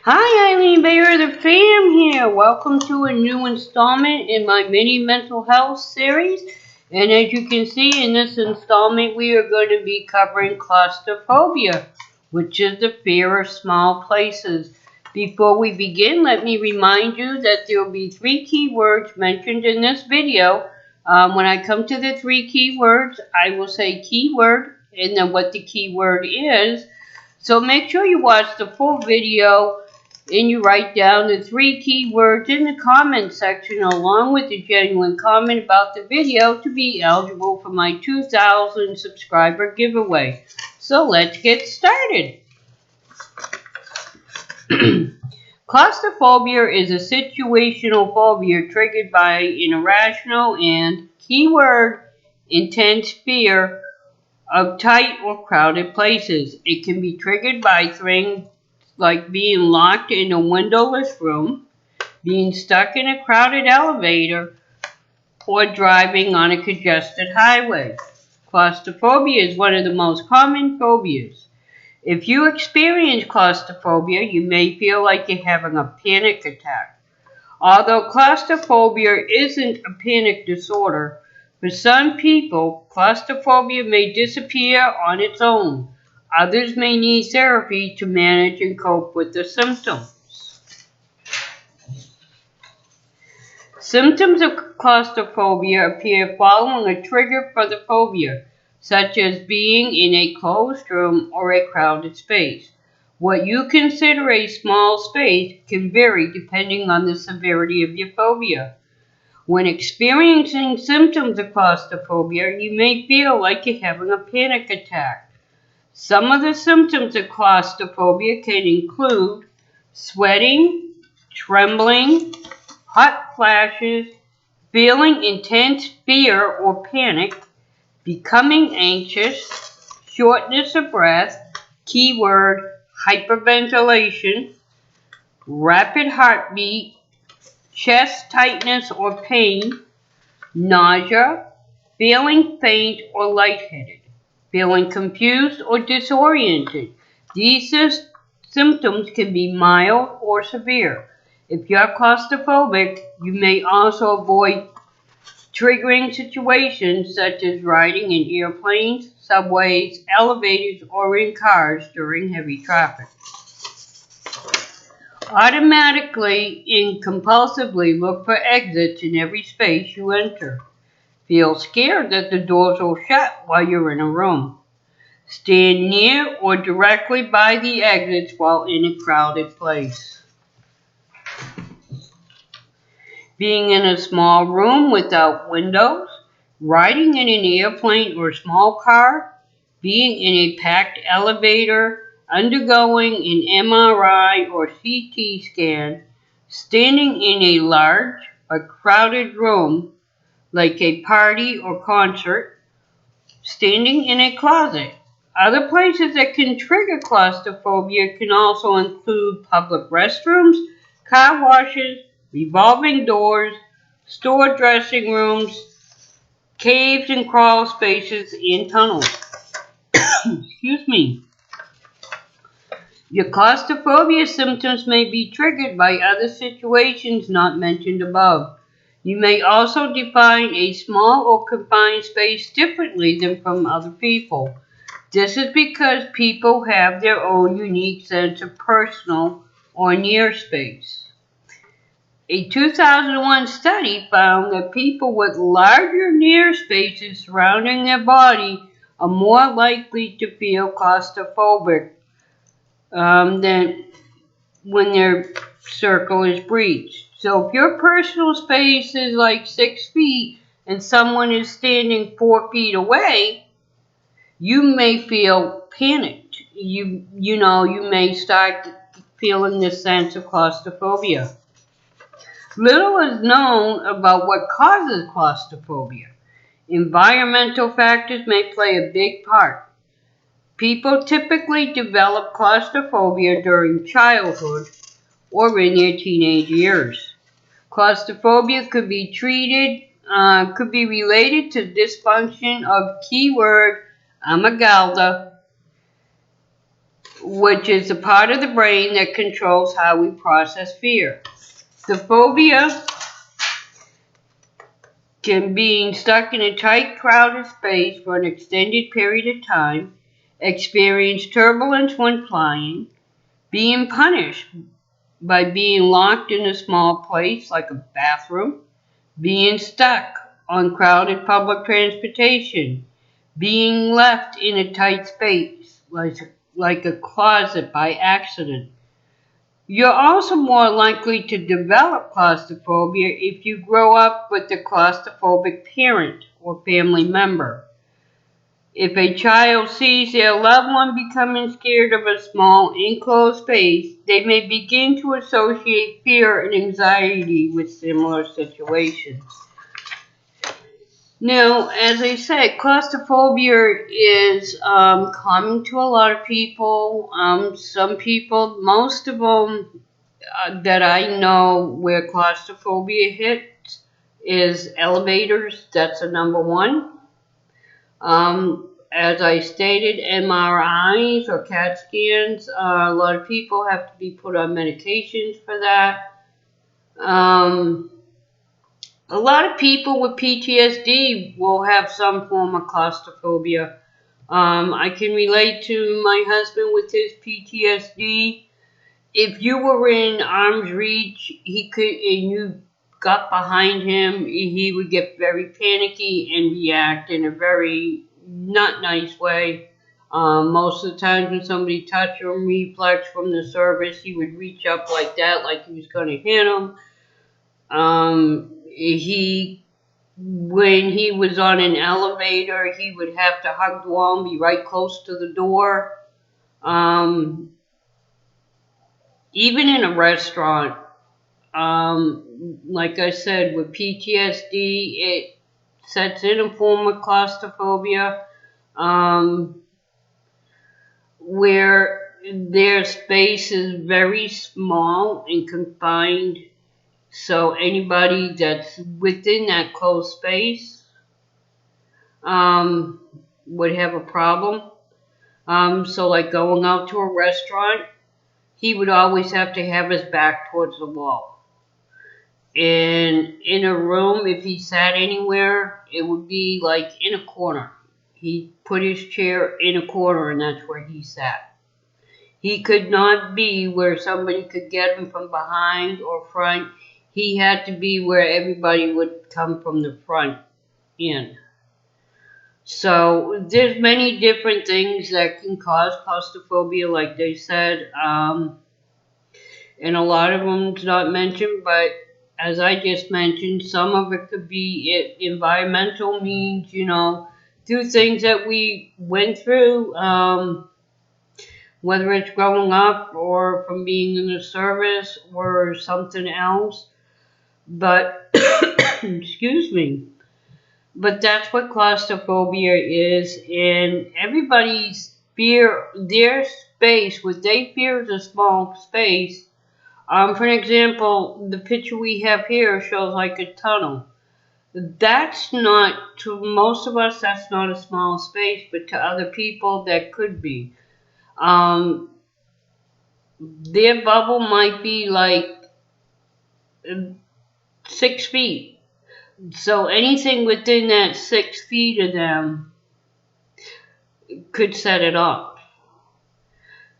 Hi, Eileen Veilleux The Fam here. Welcome to a new installment in my mini mental health series. And as you can see in this installment, we are going to be covering claustrophobia, which is the fear of small places. Before we begin, let me remind you that there will be 3 keywords mentioned in this video. When I come to the 3 keywords, I will say keyword and then what the keyword is. So make sure you watch the full video and you write down the 3 keywords in the comment section along with a genuine comment about the video to be eligible for my 2,000 subscriber giveaway. So let's get started. Claustrophobia is a situational phobia triggered by an irrational and, keyword, intense fear of tight or crowded places. It can be triggered by things like being locked in a windowless room, being stuck in a crowded elevator, or driving on a congested highway. Claustrophobia is one of the most common phobias. If you experience claustrophobia, you may feel like you're having a panic attack. Although claustrophobia isn't a panic disorder, for some people, claustrophobia may disappear on its own. Others may need therapy to manage and cope with the symptoms. Symptoms of claustrophobia appear following a trigger for the phobia, such as being in a closed room or a crowded space. What you consider a small space can vary depending on the severity of your phobia. When experiencing symptoms of claustrophobia, you may feel like you're having a panic attack. Some of the symptoms of claustrophobia can include sweating, trembling, hot flashes, feeling intense fear or panic, becoming anxious, shortness of breath, keyword hyperventilation, rapid heartbeat, chest tightness or pain, nausea, feeling faint or lightheaded, feeling confused or disoriented. These symptoms can be mild or severe. If you are claustrophobic, you may also avoid triggering situations such as riding in airplanes, subways, elevators, or in cars during heavy traffic. Automatically and compulsively look for exits in every space you enter. Feel scared that the doors will shut while you're in a room. Stand near or directly by the exits while in a crowded place. Being in a small room without windows, riding in an airplane or small car, being in a packed elevator, undergoing an MRI or CT scan, standing in a large or crowded room like a party or concert, standing in a closet. Other places that can trigger claustrophobia can also include public restrooms, car washes, revolving doors, store dressing rooms, caves and crawl spaces, and tunnels. Excuse me. Your claustrophobia symptoms may be triggered by other situations not mentioned above. You may also define a small or confined space differently than from other people. This is because people have their own unique sense of personal or near space. A 2001 study found that people with larger near spaces surrounding their body are more likely to feel claustrophobic than when their circle is breached. So if your personal space is like 6 feet and someone is standing 4 feet away, you may feel panicked. You may start feeling this sense of claustrophobia. Little is known about what causes claustrophobia. Environmental factors may play a big part. People typically develop claustrophobia during childhood or in their teenage years. Claustrophobia could be related to dysfunction of keyword amygdala, which is a part of the brain that controls how we process fear. The phobia can being stuck in a tight, crowded space for an extended period of time, experience turbulence when flying, being punished by being locked in a small place like a bathroom, being stuck on crowded public transportation, being left in a tight space like a closet by accident. You're also more likely to develop claustrophobia if you grow up with a claustrophobic parent or family member. If a child sees their loved one becoming scared of a small enclosed space, they may begin to associate fear and anxiety with similar situations. Now, as I said, claustrophobia is common to a lot of people. Some people, most of them that I know where claustrophobia hits is elevators. That's a number one. As I stated, MRIs or CAT scans, a lot of people have to be put on medications for that. A lot of people with PTSD will have some form of claustrophobia. I can relate to my husband with his PTSD. If you were in arm's reach, and you got behind him, he would get very panicky and react in a very not nice way. Most of the times when somebody touched him, reflex from the service, he would reach up like that, like he was going to hit him. When he was on an elevator, he would have to hug the wall and be right close to the door. Even in a restaurant, like I said, with PTSD, it sets in a form of claustrophobia, where their space is very small and confined. So anybody that's within that closed space would have a problem. So like going out to a restaurant, he would always have to have his back towards the wall. And in a room, if he sat anywhere, it would be like in a corner. He put his chair in a corner and that's where he sat. He could not be where somebody could get him from behind or front. He had to be where everybody would come from the front in. So there's many different things that can cause claustrophobia, like they said, and a lot of them's not mentioned, but as I just mentioned, some of it could be environmental means, through things that we went through, whether it's growing up or from being in the service or something else. But, excuse me, but that's what claustrophobia is, and everybody's fear, their space, what they fear is a small space. For an example, the picture we have here shows like a tunnel. That's not, to most of us, that's not a small space, but to other people, that could be. Their bubble might be like 6 feet. So anything within that 6 feet of them could set it off.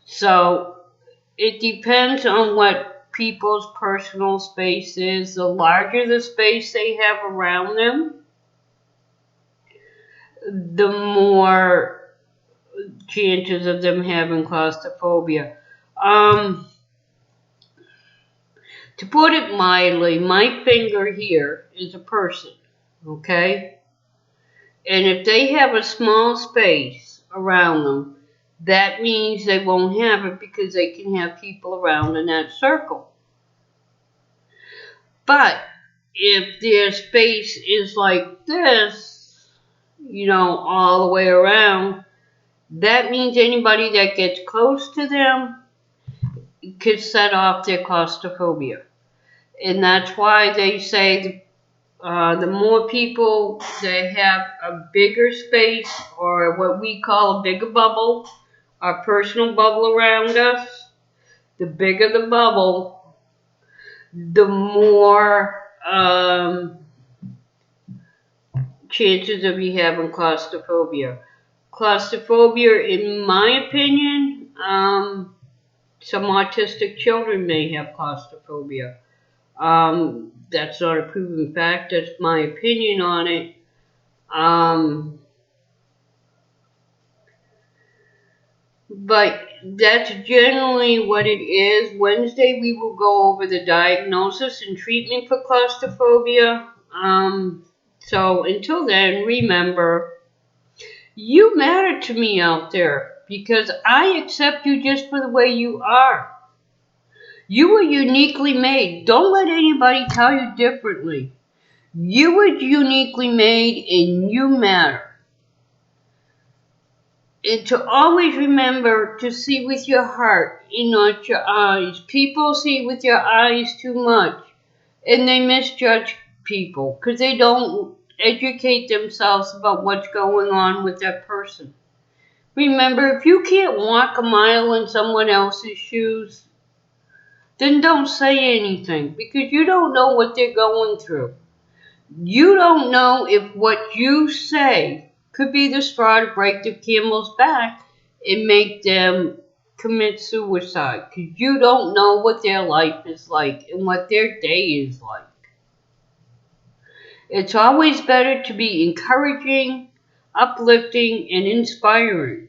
So it depends on what people's personal space is. The larger the space they have around them, the more chances of them having claustrophobia. To put it mildly, my finger here is a person, okay? And if they have a small space around them, that means they won't have it because they can have people around in that circle. But if their space is like this, all the way around, that means anybody that gets close to them could set off their claustrophobia. And that's why they say the more people that have a bigger space, or what we call a bigger bubble, our personal bubble around us, the bigger the bubble, the more chances of you having claustrophobia. Claustrophobia, in my opinion, some autistic children may have claustrophobia. That's not a proven fact. That's my opinion on it. But that's generally what it is. Wednesday we will go over the diagnosis and treatment for claustrophobia. So until then, remember, you matter to me out there because I accept you just for the way you are. You were uniquely made. Don't let anybody tell you differently. You were uniquely made and you matter. And to always remember to see with your heart and not your eyes. People see with your eyes too much and they misjudge people because they don't educate themselves about what's going on with that person. Remember, if you can't walk a mile in someone else's shoes, then don't say anything because you don't know what they're going through. You don't know if what you say could be the straw to break the camel's back and make them commit suicide because you don't know what their life is like and what their day is like. It's always better to be encouraging, uplifting, and inspiring.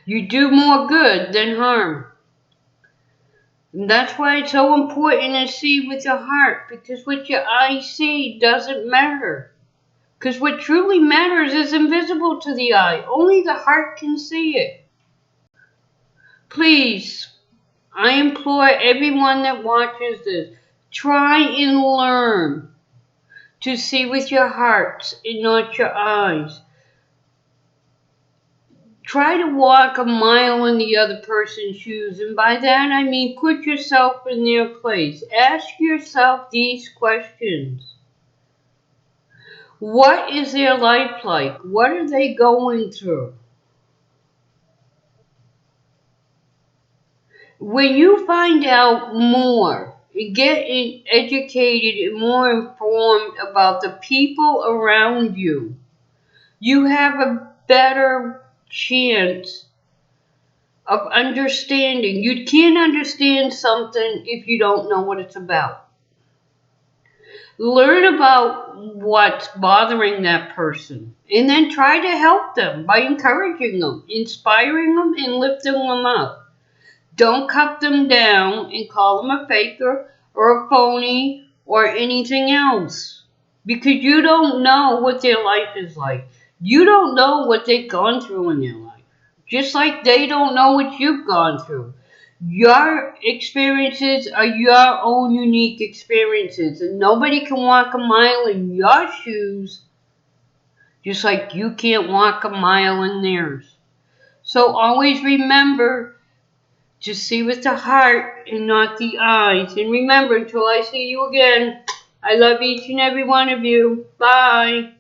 You do more good than harm. And that's why it's so important to see with your heart, because what your eyes see doesn't matter. Because what truly matters is invisible to the eye. Only the heart can see it. Please, I implore everyone that watches this, try and learn to see with your hearts and not your eyes. Try to walk a mile in the other person's shoes, and by that I mean put yourself in their place. Ask yourself these questions. What is their life like? What are they going through? When you find out more, get educated and more informed about the people around you, you have a better chance of understanding. You can't understand something if you don't know what it's about. Learn about what's bothering that person and then try to help them by encouraging them, inspiring them, and lifting them up. Don't cut them down and call them a faker or a phony or anything else because you don't know what their life is like. You don't know what they've gone through in their life. Just like they don't know what you've gone through. Your experiences are your own unique experiences, and nobody can walk a mile in your shoes just like you can't walk a mile in theirs. So always remember to see with the heart and not the eyes. And remember, until I see you again, I love each and every one of you. Bye.